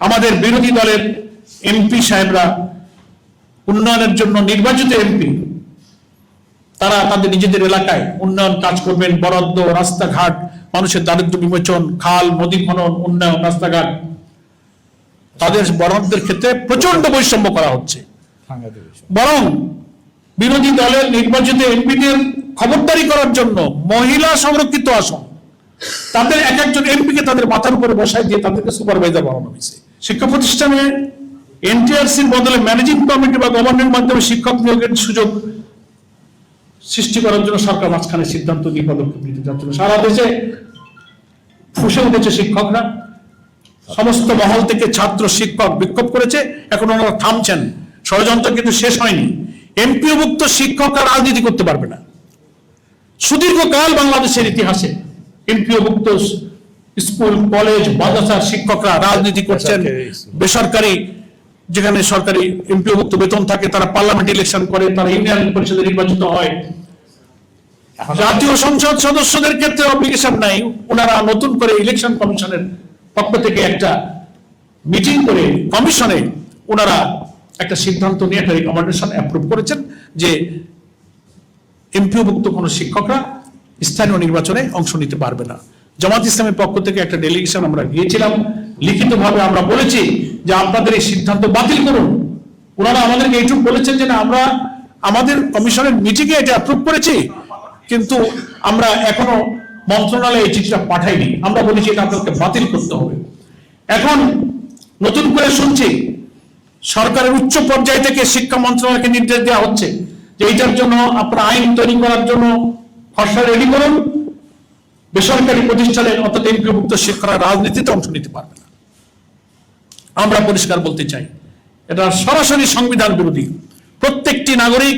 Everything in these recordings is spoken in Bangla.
আমাদের বিরোধী দলের এমপি সাহেবরা উন্নয়নের জন্য নির্বাচিত এমপি, তারা তাদের নিজেদের এলাকায় উন্নয়ন কাজ করবেন, বরাদ্দ, রাস্তাঘাট, মানুষের দারিদ্র্য বিমোচন, খাল নদী খনন, উন্নয়ন, রাস্তাঘাট, তাদের বরাদ্দের ক্ষেত্রে প্রচন্ড বৈষম্য করা হচ্ছে। বরং বিরোধী দলের নির্বাচিত এমপিদের খবরদারি করার জন্য মহিলা সংরক্ষিত আসন তাদের এক একজন এমপিকে তাদের মাথার উপরে বসায় দিয়ে তাদেরকে সুপারভাইজার বানানো হয়েছে। শিক্ষা প্রতিষ্ঠানে এনটিআরসির বদলে ম্যানেজিং কমিটি বা গভর্নমেন্ট মাধ্যমে শিক্ষক নিয়োগের সুযোগ সৃষ্টি করার জন্য সরকার মাঝখানে সিদ্ধান্ত নিয়ে পদক্ষেপ নিতে যাচ্ছিল। সারা দেশে ফুসে উঠেছে শিক্ষকরা, সমস্ত মহল থেকে ছাত্র শিক্ষক বিক্ষোভ করেছে, এখন ওনারা থামছেন। ষড়যন্ত্র কিন্তু শেষ হয়নি। এমপিওভুক্ত শিক্ষকরা রাজনীতি করতে পারবে না। সুদীর্ঘকাল বাংলাদেশের ইতিহাসে এমপিওভুক্ত স্কুল, কলেজ, মাদ্রাসার শিক্ষকরা রাজনীতি করছেন। বেসরকারি যেখানে সরকারি এমপিওভুক্ত বেতন থাকে, তারা পার্লামেন্ট ইলেকশন করে, তারা ইউনিয়ন পরিষদে নির্বাচিত হয়। জাতীয় সংসদ সদস্যদের ক্ষেত্রে অব্লিগেশন নাই। ওনারা নতুন করে ইলেকশন কমিশনের পক্ষ থেকে একটা মিটিং করে কমিশনে ওনারা একটা সিদ্ধান্ত নিয়ে একটা রিকমেন্ডেশন অ্যাপ্রুভ করেছেন যে এমপিওভুক্ত কোনো শিক্ষকরা স্থানীয় নির্বাচনে অংশ নিতে পারবে না। জামাত ইসলামের পক্ষ থেকে একটা ডেলিগেশন আমরা গিয়েছিলাম, লিখিতভাবে আমরা বলেছি যে আপনাদের এই সিদ্ধান্ত বাতিল করুন। ওনারা আমাদেরকে এইটুকু বলেছেন যে না, আমরা আমাদের কমিশনের মিটিংয়ে এটা অ্যাপ্রুভ করেছি, কিন্তু আমরা এখনো মন্ত্রণালয়ে এই চিঠিটা পাঠাইনি। আমরা বলেছি এটা আপনাদেরকে বাতিল করতে হবে। এখন নতুন করে শুনছি সরকারের উচ্চ পর্যায় থেকে শিক্ষা মন্ত্রণালয়কে নির্দেশ দেওয়া হচ্ছে যে এইটার জন্য আপনারা আইন তৈরি করার জন্য খসড়া রেডি করুন। বেসরকারি প্রতিষ্ঠানের অর্থাৎ এমপিওভুক্ত শিক্ষকরা রাজনীতিতে অংশ নিতে পারবে না। আমরা পরিষ্কার বলতে চাই, এটা সরাসরি সংবিধান বিরোধী। প্রত্যেকটি নাগরিক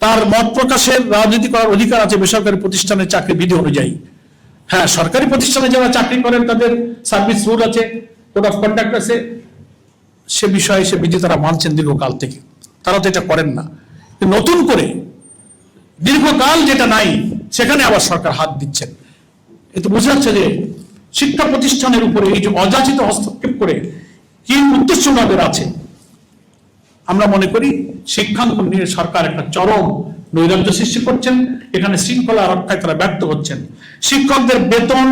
তার মত প্রকাশের, রাজনীতি করার অধিকার আছে বেসরকারি প্রতিষ্ঠানের চাকরি বিধি অনুযায়ী। হ্যাঁ, সরকারি প্রতিষ্ঠানে যারা চাকরি করেন তাদের সার্ভিস রুল আছে, কোড অফ কন্ডাক্ট আছে, সে বিষয়ে সে বিধি তারা মানছেন দীর্ঘকাল থেকে, তারা তো এটা করেন না। নতুন করে দীর্ঘকাল যেটা নাই সেখানে আবার সরকার হাত দিচ্ছেন। এতে বোঝা যাচ্ছে যে শিক্ষা প্রতিষ্ঠানের উপরে এই যে অযাচিত হস্তক্ষেপ করে কি উদ্দেশ্য ওনাদের আছে। আমরা মনে করি শিক্ষাঙ্গ নিয়ে সরকার একটা চরম নৈরাজ্য সৃষ্টি করছেন। এখানে শৃঙ্খলা রক্ষায় তারা ব্যর্থ হচ্ছেন। শিক্ষকদের বেতন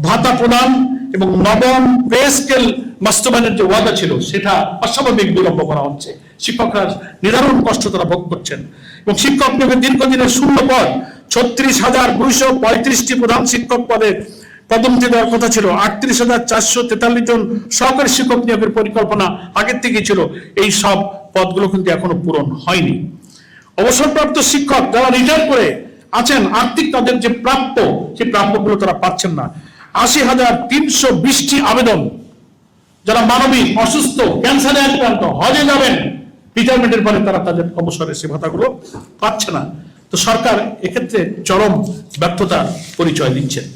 ভাতা প্রদান এবং নবম পে স্কেল বাস্তবায়নের যে ওয়াদা ছিল সেটা অস্বাভাবিক বিলম্ব করা হচ্ছে। শিক্ষকরা নিদারুণ কষ্ট তারা ভোগ করছেন এবং শিক্ষক নিয়োগের দীর্ঘদিনের শূন্য পদ 36,235টি প্রধান শিক্ষক পদে পদোন্নতি দেওয়ার কথা ছিল। 38,443 জন সহকারী শিক্ষক নিয়োগের পরিকল্পনা আগের থেকে ছিল। এই সব পদগুলো কিন্তু এখনো পূরণ হয়নি। অবসরপ্রাপ্ত শিক্ষক যারা রিটায়ার করে আছেন, আর্থিক তাদের যে প্রাপ্য, সেই প্রাপ্যগুলো তারা পাচ্ছেন না। 80,320টি আবেদন, যারা মানবিক, অসুস্থ, ক্যান্সারে আক্রান্ত, হজে যাবেন, রিটায়ারমেন্টের পরে তারা তাদের অবসরের সে ভাতাগুলো পাচ্ছে না। তো সরকার এক্ষেত্রে চরম ব্যর্থতার পরিচয় দিচ্ছেন।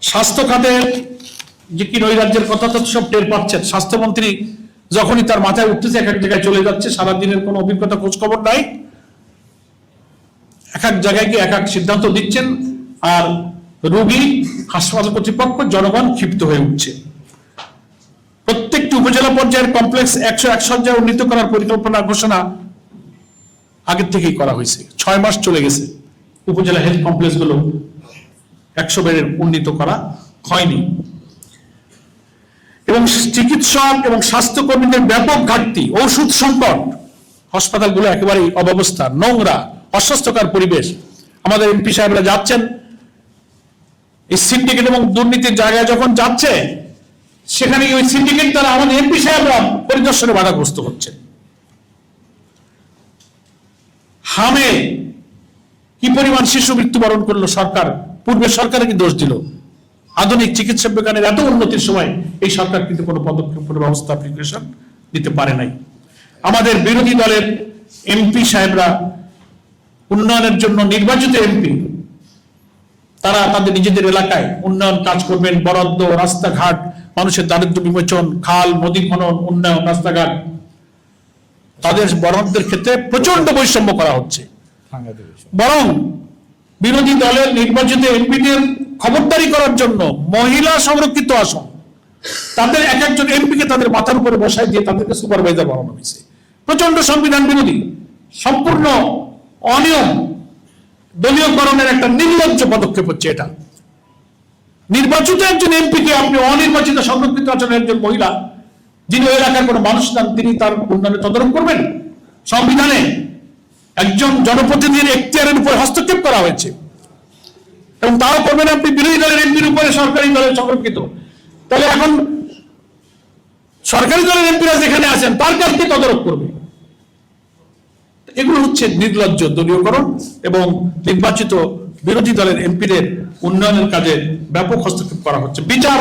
স্বাস্থ্য খাতের যে কি নৈরাজ্যের কথা তো সব টের পাচ্ছেন। স্বাস্থ্যমন্ত্রী যখনই তার মাথায় উঠতেছে এক এক জায়গায় চলে যাচ্ছে, সারাদিনের কোনো অভিজ্ঞতা খোঁজ খবর নাই, এক এক জায়গায় গিয়ে এক এক সিদ্ধান্ত দিচ্ছেন, আর রোগী, হাসপাতাল কর্তৃপক্ষ, জনগণ ক্ষিপ্ত হয়ে উঠছে। প্রত্যেকটি উপজেলা পর্যায়ের কমপ্লেক্স 101 শয্যায় উন্নীত করার পরিকল্পনা ঘোষণা আগের থেকেই করা হয়েছে। 6 মাস চলে গেছে, উপজেলা হেলথ কমপ্লেক্স গুলো 100 বেডের উন্নীত করা হয়নি। এবং চিকিৎসক এবং স্বাস্থ্যকর্মীদের ব্যাপক ঘাটতি, ঔষধ সংকট, হাসপাতালগুলো একেবারেই অব্যবস্থা, নোংরা, অস্বাস্থ্যকর পরিবেশ। আমাদের এমপি সাহেবরা যাচ্ছেন এই সিন্ডিকেট এবং দুর্নীতির জায়গায় যখন যাচ্ছে, সেখানে ওই সিন্ডিকেট দ্বারা আমাদের এমপি সাহেবরা পরিদর্শনে বাধাগ্রস্ত হচ্ছে। হামে কি পরিমাণ শিশু মৃত্যুবরণ করলো সরকার, পূর্বে সরকারে কি দোষ দিল? আধুনিক চিকিৎসা বিজ্ঞানের এত উন্নতির সময় এই সরকার কিন্তু কোনো পদক্ষেপ, কোনো ব্যবস্থা অ্যাপ্লিকেশন নিতে পারে নাই। আমাদের বিরোধী দলের এমপি সাহেবরা উন্নয়নের জন্য নির্বাচিত এমপি, তারা তাদের নিজেদের এলাকায় উন্নয়ন কাজ করবেন, বরাদ্দ, রাস্তাঘাট, মানুষের দারিদ্র্য বিমোচন, খাল নদী খনন, উন্নয়ন, রাস্তাঘাট, তাদের বরাদ্দের ক্ষেত্রে প্রচন্ড বৈষম্য করা হচ্ছে। বরং বিরোধী দলের নির্বাচিত এমপিদের খবরদারি করার জন্য মহিলা সংরক্ষিত আসন তাদের এক একজন এমপিকে তাদের মাথার উপরে বসায় দিয়ে তাদেরকে সুপারভাইজার বানানো হয়েছে। প্রচন্ড সংবিধান বিরোধী, সম্পূর্ণ অনিয়ম, দলীয়করণের একটা নির্লজ্জ পদক্ষেপ হচ্ছে এটা। নির্বাচিত একজন এমপিকে আপনি অনির্বাচিত সংরক্ষিত আসনের একজন মহিলা যিনি ওই এলাকার কোনো মানুষ নন তিনি তার উন্নয়নে তদারক করবেন? সংবিধানে একজন জনপ্রতিনিধির এখতিয়ারের উপর হস্তক্ষেপ করা হয়েছে এবং তাও করবেন আপনি বিরোধী দলের এমপির উপরে সরকারি দলের সংরক্ষিত। তাহলে এখন সরকারি দলের এমপিরা যেখানে আছেন তার কাছে তদারক করবে। এগুলো হচ্ছে নির্লজ্জ দলীয়করণ এবং নির্বাচিত বিরোধী দলের এমপিদের উন্নয়নের কাজে ব্যাপক হস্তক্ষেপ করা হচ্ছে। বিচার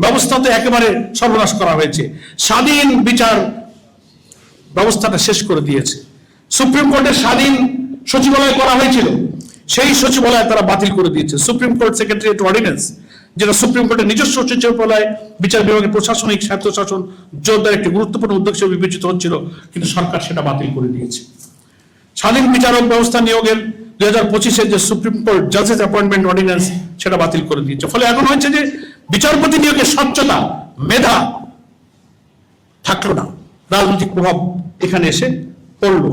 ব্যবস্থাতে একেবারে সর্বনাশ করা হয়েছে, স্বাধীন বিচার ব্যবস্থাটা শেষ করে দিয়েছে। সুপ্রিম কোর্টের স্বাধীন সচিবালয় করা হয়েছিল, সেই সচিবালয় তারা বাতিল করে দিয়েছে। সুপ্রিম কোর্ট সেক্রেটারিয়েট অর্ডিন্যান্স, যেটা সুপ্রিম কোর্টের নিজস্ব সচিবালয় বিচার বিভাগের প্রশাসনিক স্বায়ত্তশাসন জোরদার একটি গুরুত্বপূর্ণ উদ্যোগ হিসেবে বিবেচিত হচ্ছিল, কিন্তু সরকার সেটা বাতিল করে দিয়েছে। স্বাধীন বিচারক ব্যবস্থা নিয়োগের 2025-এর যে সুপ্রিম কোর্ট জাজেস অ্যাপয়েন্টমেন্ট অর্ডিন্যান্স সেটা বাতিল করে দিয়েছে। ফলে এখন হয়েছে যে বিচারপতি নিয়োগের স্বচ্ছতা, মেধা থাকলো না, রাজনৈতিক প্রভাব এখানে এসে পড়লো।